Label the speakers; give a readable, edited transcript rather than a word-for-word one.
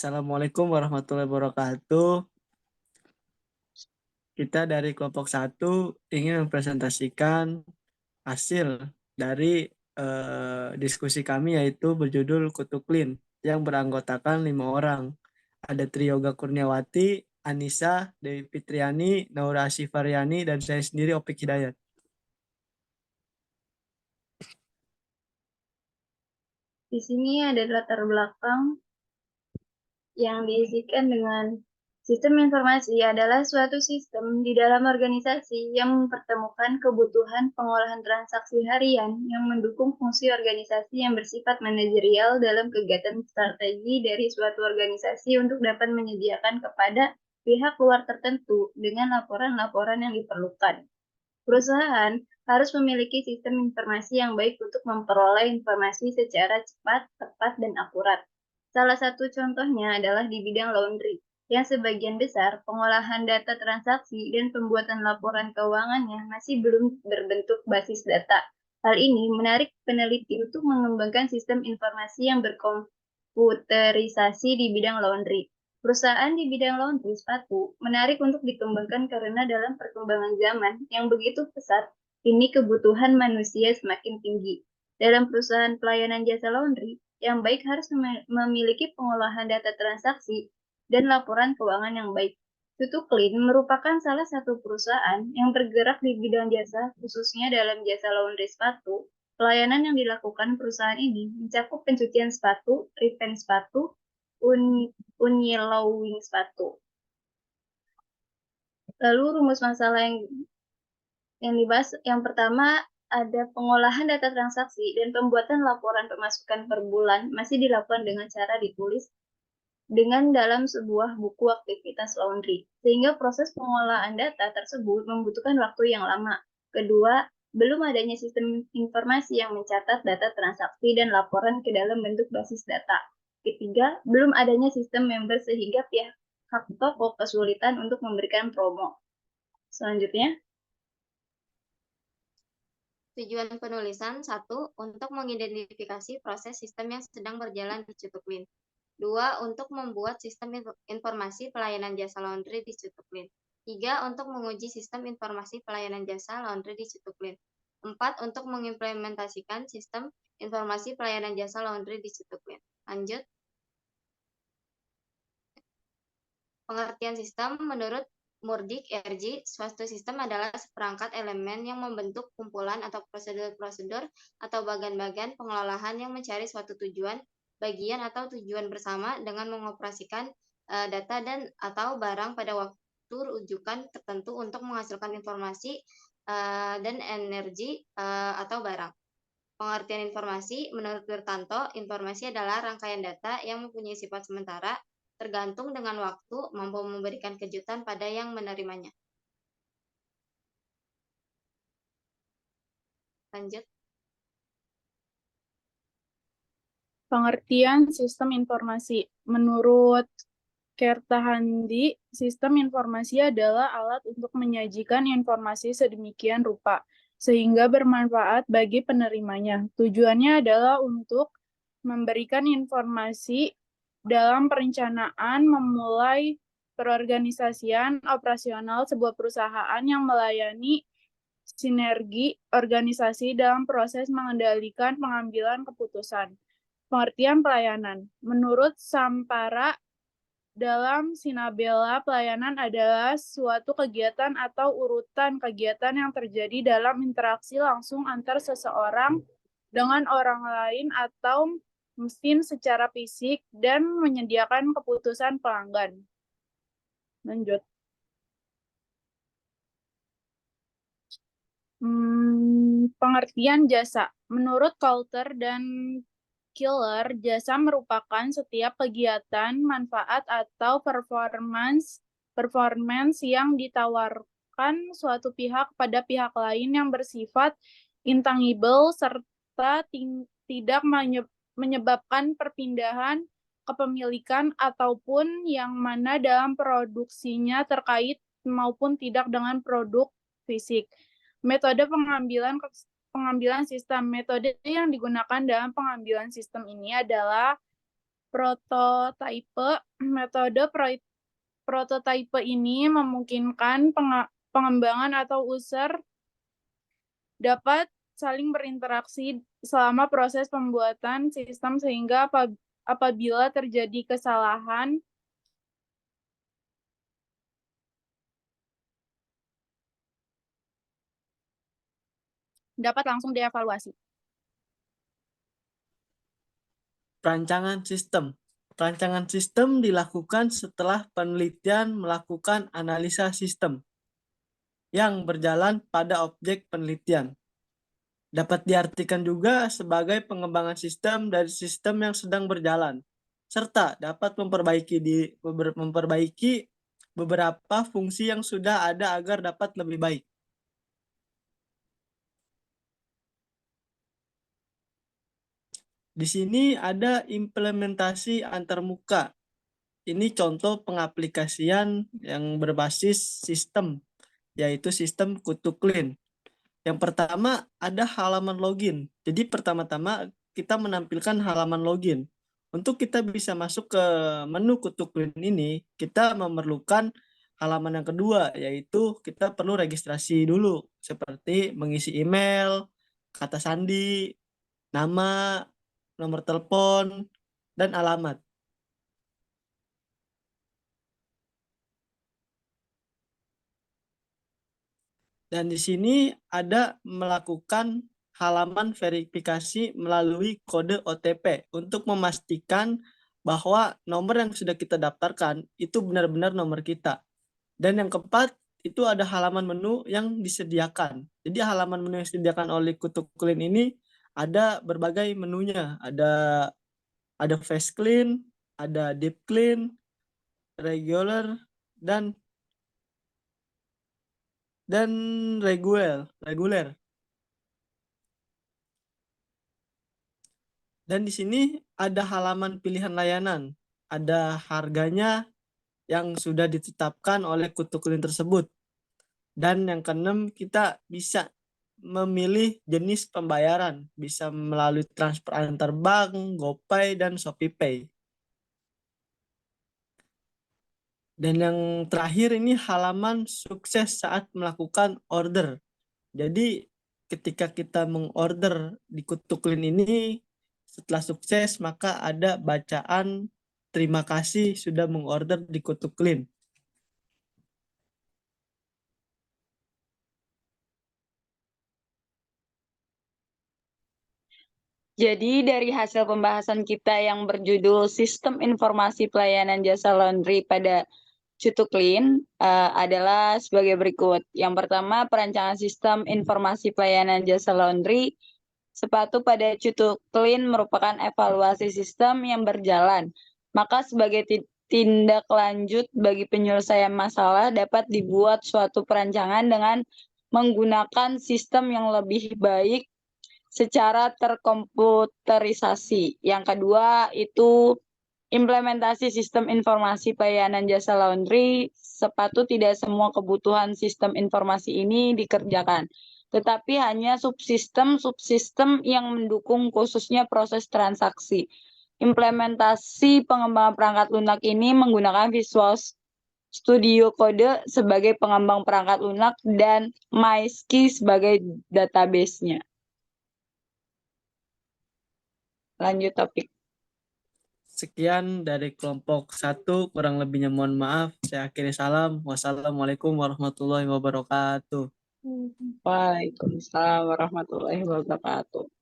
Speaker 1: Assalamualaikum warahmatullahi wabarakatuh. Kita dari kelompok 1 ingin mempresentasikan hasil dari diskusi kami, yaitu berjudul Kutuklin, yang beranggotakan 5 orang. Ada Triyoga Kurniawati, Anissa, Dewi Fitriani, Naura Asyifaryani, dan saya sendiri Opik Hidayat.
Speaker 2: Di sini ada latar belakang yang diisikan dengan sistem informasi adalah suatu sistem di dalam organisasi yang mempertemukan kebutuhan pengolahan transaksi harian yang mendukung fungsi organisasi yang bersifat manajerial dalam kegiatan strategi dari suatu organisasi untuk dapat menyediakan kepada pihak luar tertentu dengan laporan-laporan yang diperlukan. Perusahaan harus memiliki sistem informasi yang baik untuk memperoleh informasi secara cepat, tepat, dan akurat. Salah satu contohnya adalah di bidang laundry, yang sebagian besar pengolahan data transaksi dan pembuatan laporan keuangannya masih belum berbentuk basis data. Hal ini menarik peneliti untuk mengembangkan sistem informasi yang berkomputerisasi di bidang laundry. Perusahaan di bidang laundry sepatu menarik untuk dikembangkan karena dalam perkembangan zaman yang begitu pesat, ini kebutuhan manusia semakin tinggi. Dalam perusahaan pelayanan jasa laundry, yang baik harus memiliki pengolahan data transaksi dan laporan keuangan yang baik. Tutuklin merupakan salah satu perusahaan yang bergerak di bidang jasa, khususnya dalam jasa laundry sepatu. Pelayanan yang dilakukan perusahaan ini mencakup pencucian sepatu, repaint sepatu, unyilowing sepatu. Lalu rumus masalah yang dibahas yang pertama ada pengolahan data transaksi dan pembuatan laporan pemasukan per bulan masih dilakukan dengan cara ditulis dengan dalam sebuah buku aktivitas laundry, sehingga proses pengolahan data tersebut membutuhkan waktu yang lama. Kedua, belum adanya sistem informasi yang mencatat data transaksi dan laporan ke dalam bentuk basis data. Ketiga, belum adanya sistem member sehingga pihak toko kesulitan untuk memberikan promo. Selanjutnya,
Speaker 3: Tujuan penulisan 1. Untuk mengidentifikasi proses sistem yang sedang berjalan di Cutuklin. 2. Untuk membuat sistem informasi pelayanan jasa laundry di Cutuklin. 3. Untuk menguji sistem informasi pelayanan jasa laundry di Cutuklin. 4. Untuk mengimplementasikan sistem informasi pelayanan jasa laundry di Cutuklin. Lanjut. Pengertian sistem menurut Murdyk, RJ, suatu sistem adalah seperangkat elemen yang membentuk kumpulan atau prosedur-prosedur atau bagian-bagian pengelolaan yang mencari suatu tujuan, bagian atau tujuan bersama dengan mengoperasikan data dan atau barang pada waktu rujukan tertentu untuk menghasilkan informasi dan energi atau barang. Pengertian informasi, menurut Wirtanto, informasi adalah rangkaian data yang mempunyai sifat sementara, tergantung dengan waktu, mampu memberikan kejutan pada yang menerimanya. Lanjut.
Speaker 4: Pengertian sistem informasi. Menurut Kertahandi, sistem informasi adalah alat untuk menyajikan informasi sedemikian rupa, sehingga bermanfaat bagi penerimanya. Tujuannya adalah untuk memberikan informasi dalam perencanaan memulai perorganisasian operasional sebuah perusahaan yang melayani sinergi organisasi dalam proses mengendalikan pengambilan keputusan. Pengertian pelayanan. Menurut Sampara, dalam Sinabela, pelayanan adalah suatu kegiatan atau urutan kegiatan yang terjadi dalam interaksi langsung antar seseorang dengan orang lain atau mesin secara fisik dan menyediakan keputusan pelanggan. Lanjut. Pengertian jasa. Menurut Coulter dan Killer, jasa merupakan setiap kegiatan, manfaat, atau performance yang ditawarkan suatu pihak pada pihak lain yang bersifat intangible serta tidak menyebabkan perpindahan kepemilikan ataupun yang mana dalam produksinya terkait maupun tidak dengan produk fisik. Metode pengambilan sistem. Metode yang digunakan dalam pengambilan sistem ini adalah prototype. Metode prototype ini memungkinkan pengembangan atau user dapat saling berinteraksi selama proses pembuatan sistem sehingga apabila terjadi kesalahan dapat langsung dievaluasi.
Speaker 1: Perancangan sistem. Perancangan sistem dilakukan setelah penelitian melakukan analisa sistem yang berjalan pada objek penelitian. Dapat diartikan juga sebagai pengembangan sistem dari sistem yang sedang berjalan, serta dapat memperbaiki beberapa fungsi yang sudah ada agar dapat lebih baik. Di sini ada implementasi antarmuka. Ini contoh pengaplikasian yang berbasis sistem, yaitu sistem Kutu-Clean. Yang pertama ada halaman login. Jadi pertama-tama kita menampilkan halaman login. Untuk kita bisa masuk ke menu Kutu-Clean ini, kita memerlukan halaman yang kedua, yaitu kita perlu registrasi dulu, seperti mengisi email, kata sandi, nama, nomor telepon, dan alamat. Dan di sini ada melakukan halaman verifikasi melalui kode OTP untuk memastikan bahwa nomor yang sudah kita daftarkan itu benar-benar nomor kita. Dan yang keempat, itu ada halaman menu yang disediakan. Jadi halaman menu yang disediakan oleh Kutu-Clean ini ada berbagai menunya. Ada fast clean, ada deep clean, regular, dan reguler. Dan di sini ada halaman pilihan layanan, ada harganya yang sudah ditetapkan oleh Kutu-Clean tersebut. Dan yang keenam, kita bisa memilih jenis pembayaran, bisa melalui transfer antar bank, GoPay, dan ShopeePay. Dan yang terakhir ini halaman sukses saat melakukan order. Jadi ketika kita mengorder di Kutu-Clean ini, setelah sukses maka ada bacaan terima kasih sudah mengorder di Kutu-Clean.
Speaker 5: Jadi dari hasil pembahasan kita yang berjudul Sistem Informasi Pelayanan Jasa Laundry pada Kutu-Clean adalah sebagai berikut. Yang pertama, perancangan sistem informasi pelayanan jasa laundry sepatu pada Kutu-Clean merupakan evaluasi sistem yang berjalan. Maka sebagai tindak lanjut bagi penyelesaian masalah dapat dibuat suatu perancangan dengan menggunakan sistem yang lebih baik secara terkomputerisasi. Yang kedua itu implementasi sistem informasi pelayanan jasa laundry. Sepatu tidak semua kebutuhan sistem informasi ini dikerjakan, tetapi hanya subsistem yang mendukung khususnya proses transaksi. Implementasi pengembangan perangkat lunak ini menggunakan Visual Studio Code sebagai pengembang perangkat lunak dan MySQL sebagai database-nya. Lanjut topik.
Speaker 1: Sekian dari kelompok 1, kurang lebihnya mohon maaf. Saya akhiri salam. Wassalamualaikum warahmatullahi wabarakatuh.
Speaker 5: Waalaikumsalam warahmatullahi wabarakatuh.